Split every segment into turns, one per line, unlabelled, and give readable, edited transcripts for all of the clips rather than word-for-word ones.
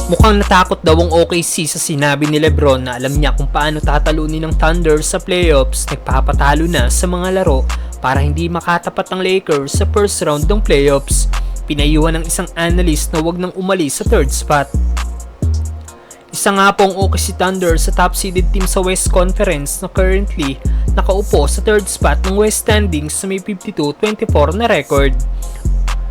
Mukhang natakot daw ang OKC sa sinabi ni Lebron na alam niya kung paano tatalunin ng Thunder sa playoffs, nagpapatalo na sa mga laro para hindi makatapat ang Lakers sa first round ng playoffs. Pinayuhan ng isang analyst na wag nang umalis sa third spot. Isa nga po ang OKC Thunder sa top-seeded team sa West Conference na currently nakaupo sa third spot ng West standings sa may 52-24 na record.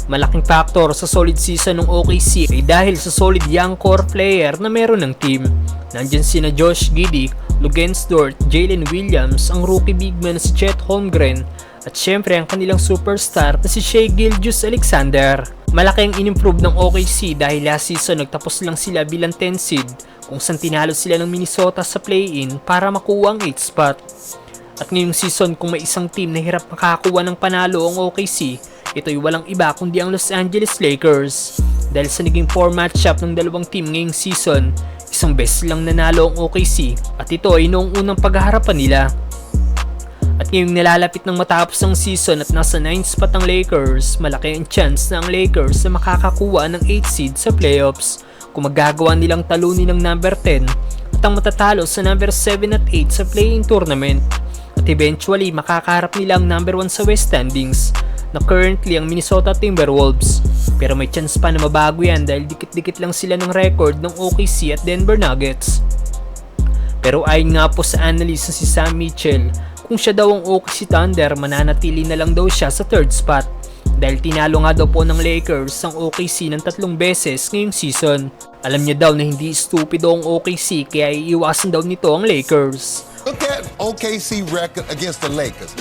Malaking factor sa solid season ng OKC ay dahil sa solid young core player na meron ng team. Nandyan sina Josh Giddey, Luguentz Dort, Jalen Williams, ang rookie big man si Chet Holmgren, at syempre ang kanilang superstar na si Shai Gilgeous-Alexander. Malaki ang in-improve ng OKC dahil last season nagtapos lang sila bilang 10 seed kung saan tinalo sila ng Minnesota sa play-in para makuha ang 8 spot. At ngayong season kung may isang team na hirap makakuha ng panalo ang OKC, ito'y walang iba kundi ang Los Angeles Lakers. Dahil sa naging 4 matchup ng dalawang team ngayong season, isang beses lang nanalo ang OKC at ito ay noong unang paghaharapan nila. At ngayong nalalapit ng matapos ang season at nasa 9th spot ang Lakers, malaki ang chance na ang Lakers na makakakuha ng 8 seed sa playoffs kung magagawa nilang talunin ng number 10 at ang matatalo sa number 7 at 8 sa play-in tournament. At eventually makakaharap nila ang number 1 sa West standings na currently ang Minnesota Timberwolves. Pero may chance pa na mabago yan dahil dikit-dikit lang sila ng record ng OKC at Denver Nuggets. Pero ayon nga po sa analyst na si Sam Mitchell, kung siya daw ang OKC Thunder, mananatili na lang daw siya sa third spot dahil tinalo nga daw po ng Lakers ang OKC ng 3 beses ngayong season. Alam niya daw na hindi stupido ang OKC kaya iiwasan daw nito ang Lakers.
Look at OKC record against the Lakers.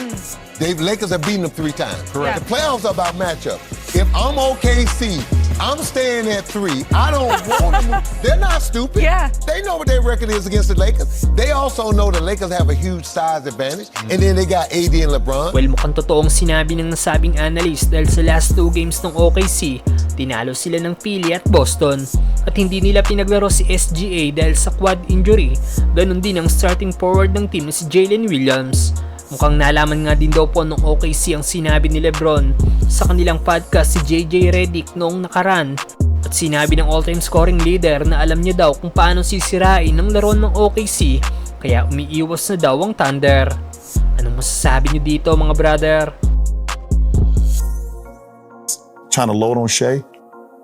Lakers have beaten them 3 times.
Correct.
The playoffs are about matchup. If I'm OKC, I'm staying at 3. I don't want them. They're not stupid.
Yeah.
They know what their record is against the Lakers. They also know the Lakers have a huge size advantage. And then they got AD and LeBron.
Well, mukhang totoong sinabi ng nasabing analyst dahil sa last 2 games ng OKC, tinalo sila ng Philly at Boston. At hindi nila pinaglaro si SGA dahil sa quad injury. Ganon din ang starting forward ng team na si Jalen Williams. Mukhang nalaman nga din daw po ng OKC ang sinabi ni Lebron sa kanilang podcast si JJ Redick noong nakaraan. At sinabi ng all-time scoring leader na alam niya daw kung paano sisirain ng laro ng OKC kaya umiiwas na daw ang Thunder. Anong masasabi niyo dito mga brother?
Trying to load on Shai,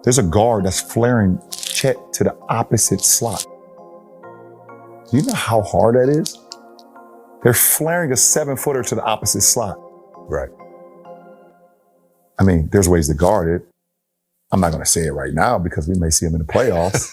there's a guard that's flaring Chet to the opposite slot. Do you know how hard that is? They're flaring a 7-footer to the opposite slot.
Right.
I mean, there's ways to guard it. I'm not going to say it right now because we may see him in the playoffs.